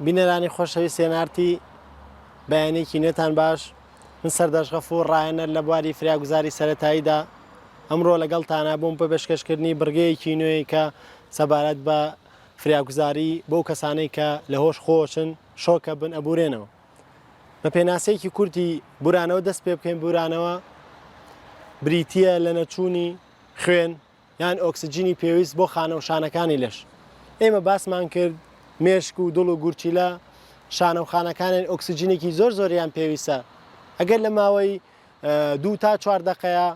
بینەرانی خۆشەویست سێنارتی بەیانێکی نێتان باش من سەردەش غەفوور ڕایەنەر لە بواری فراگوزاری سەرەتاییدا ئەمڕۆ لەگەڵتانە بووم بە پێشکەشکردنی بڕگەیەکی نوێی کە سەبارەت بە فراگوزاری بەو کەسانەی کە لە هۆش خۆشن شۆکە بن ئەبورێنەوە بە پێناسەیەکی کورتی بورانەوە دەست پێ بکەین بورانەوە بریتیە لە نەچوونی خوێن یان ئۆکسجینی پێویست بۆ خانەوشانەکانی لەش ئێمە باسمان کرد مێشک و دڵ و گورچیلە شانەوخانەکانیان ئۆکسجینێکی زۆر زۆریان پێویستە ئەگەر لە ماوەی 2 تا 4 دقەیە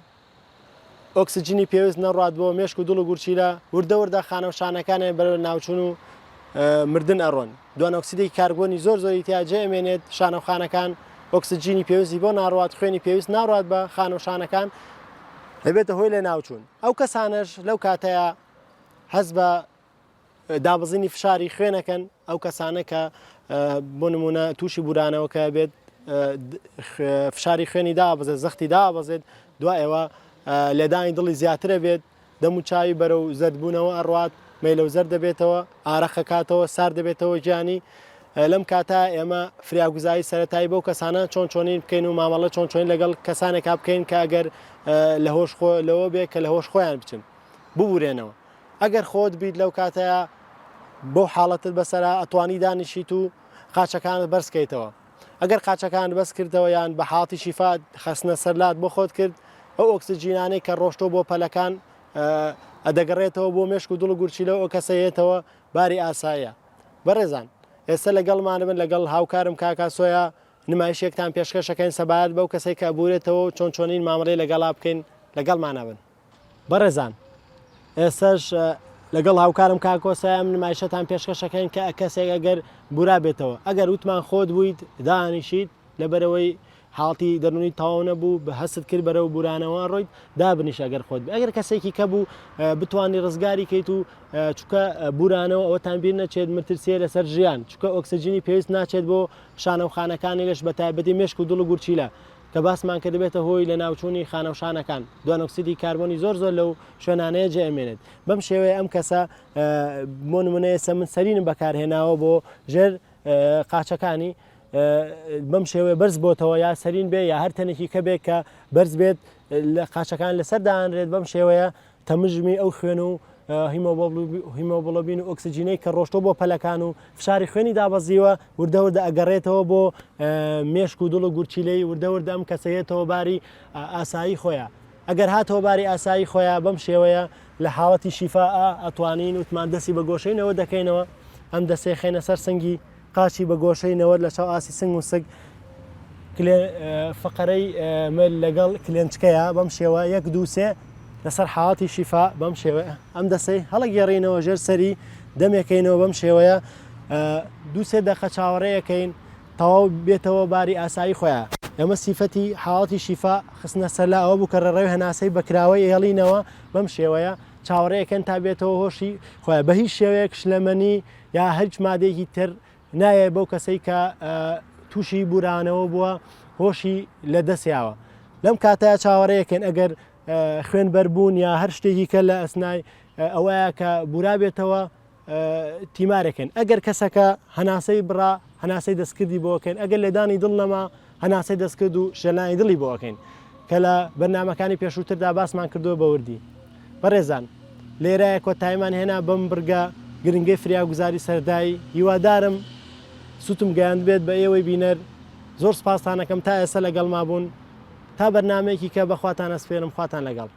ئۆکسجینی پێویست نەڕات بۆ مێشک و دڵ و گورچیلە وردە خانەوشانەکانیان بەرەو ناوچوون و مردن ئەڕۆن دوان ئۆکسیدی کاربۆنی زۆر زۆری تیاجێ ئەمێنێت شانەوخانەکان ئۆکسجینی پێویستی بۆ ناڕات خوێنی پێویست ناڕات بە خانەوشانەکان دەبێتە هۆی لە ناوچوون ئەو کەسانش لەو کاتەیە هەز بە دابزینی فشاری خوێنەکەن ئەو کەسانە کە بۆ نمونە تووشی بورانەوە کە بێت فشاری خوێنی دابزێت زەختی دابزێت دوای ئێوە لێدانی دڵی زیاترە بێت دەموچاوی بەرەو زەردبوونەوە ئەڕوات مەیلەوزەر دەبێتەوە ئارەخەکاتەوە سار دەبێتەوە گیانی لەم کاتا ئێمە فراگوزاری سەرەتایی بەو کەسانە چۆنین بکەین و مامەڵە چۆنین لەگەڵ کەسانێکا بکەین کە ئەگەر لە هۆش لەوە بێت کە لە هۆش خۆیان بچن ببورێنەوە ئەگەر خۆت بیت لەو کاتەیە بۆ حاڵەتت بەسەرا ئەتوانی دانیشیت و قاچەکانت بەرزکەیتەوە ئەگەر قاچەکان بەس کردەوە یان بە حاڵەتی شیفات خەستنە سەرلات بۆ خۆت کرد ئەو ئۆکسجینانەی کە ڕۆشتۆ بۆ پەلەکان ئەدەگەڕێتەوە بۆ مێشک و دڵ و گورچیلە ئەو کەسەیەتەوە باری ئاساییە بەڕێزان ئێستا لەگەڵمانە بن لەگەڵ هاوکارم کاکاسۆیە نمایشێکتان پێشکەشەکەین سەبارەت بەو کەسەی کە ئەبورێتەوە چۆنین مامەڵەی لەگەڵا بکەین لەگەڵمانە بن بەڕێزان ئێستاش لەگەڵ هاوکارم کاکۆسایم نمایشەتان پێشکەشەکەین کە کەسێک ئەگەر بورا بێتەوە ئەگەر وتمان خۆت بوویت دانیشیت لەبەرەوەی حاڵتی دەرونی تاوا نەبوو بە هەست کرد بەرەو بورانەوە ڕۆیت دابنیش ئەگەر خۆت ئەگەر کەسێکی کە بوو بتوانانی ڕزگاری کەیت و چکە بورانەوە ئەوەتان بیر نەچێت مترسیە لەسەر ژیان چکە ئۆکسجینی پێویست ناچێت بۆ شانەوخانەکانی لەش بە تایبەتی مێشک و دڵ و گورچیلە کە باسمان کە دەبێتە هۆی لە ناوچوونی خانەوشانەکان دوان ئۆکسیدی کاربۆنی زۆر لەو شوێنانەیە جێمێنێت بەم شێوەیە ئەم کەسە بۆ نمونەیە من سەرینم بەکارهێناوە بۆ ژێر قاچەکانی بەم شێوەیە بەرز بۆتەوە یا سەرین بێ یا هەر تەنێکی کە بێت کە بەرز بێت لە قاچەکان لەسەر دانرێت بەم شێوەیە تەمژمی ئەو خوێن و هیمۆگلۆبین و ئۆکسجینەی کە ڕۆشتۆ بۆ پەلەکان و فشاری خوێنی دابەزیوە وردەوردە ئەگەڕێتەوە بۆ مێشک و دڵ و گورچیلەی وردەوردە ئەم کەسەیەتەوە باری ئاسایی خۆیان ئەگەر هاتەوە باری ئاسایی خۆیان بەم شێوەیە لە حاڵەتی شیفا ئەتوانین وتمان دەستی بە گۆشەینەوە دەکەینەوە ئەم دەسێ خێنە سەر سنگی قاچی بە گۆشەینەوە لە چاو ئاسی سنگ و سگ فقەرەی لەگەڵ کلێنچکەیە بەم شێوە 1 2 3 لەسەر حاڵەتی شیفا بەم شێوەیە ئەم دەسەی هەڵەگەڕینەوە ژێر سەری دەمێکەینەوە بەم شێوەیە 2-3 دقە چاوەڕێیەکەین تەواو بێتەوە باری ئاسایی خۆیان ئەمە سیفەتی حاڵەتی شیفا خستنە سەرلا ئەوە بوو کە ڕێڕەوی هەناسەی بەکراوەی هێڵینەوە بەم شێوەیە چاوەڕێیەکەن تا بێتەوە هۆشی خۆیان بە هیچ شێوەیەک شلەمەنی یا هیچ مادێکی تر نایە بەو کەسەی کە تووشی بورانەوە بووە هۆشی لە دەستیاوە لەم کاتەیە چاوەڕێیەکەن ئەگەر خوێن بەربوون یا هەر شتێکی کە لە ئەسنای ئەوەیە کە بورا بێتەوە تیمارەکەن ئەگەر کەسەکە هەناسەی بڕا هەناسەی دەستکردی بۆکەن ئەگەر لێدانی دڵ نەما هەناسەی دەستکرد و شەلانی دڵی بۆکەین کە لە بەرنامەکانی پێشووتردا باسمان کردووە بەوردی بەڕێزان لێرایە کۆتاییمان هێنا بەم بڕگە گرنگەی فراگوزاری سەردایی هیوادارم سوتم گەیاند بێت بە ئێوەی بینەر زۆر سپاسانەکەم تا ئێستا لەگەڵ ما بوون تا بەرنامەیەکی کە بەخواتان ئەسپێرم خواتان لەگەڵ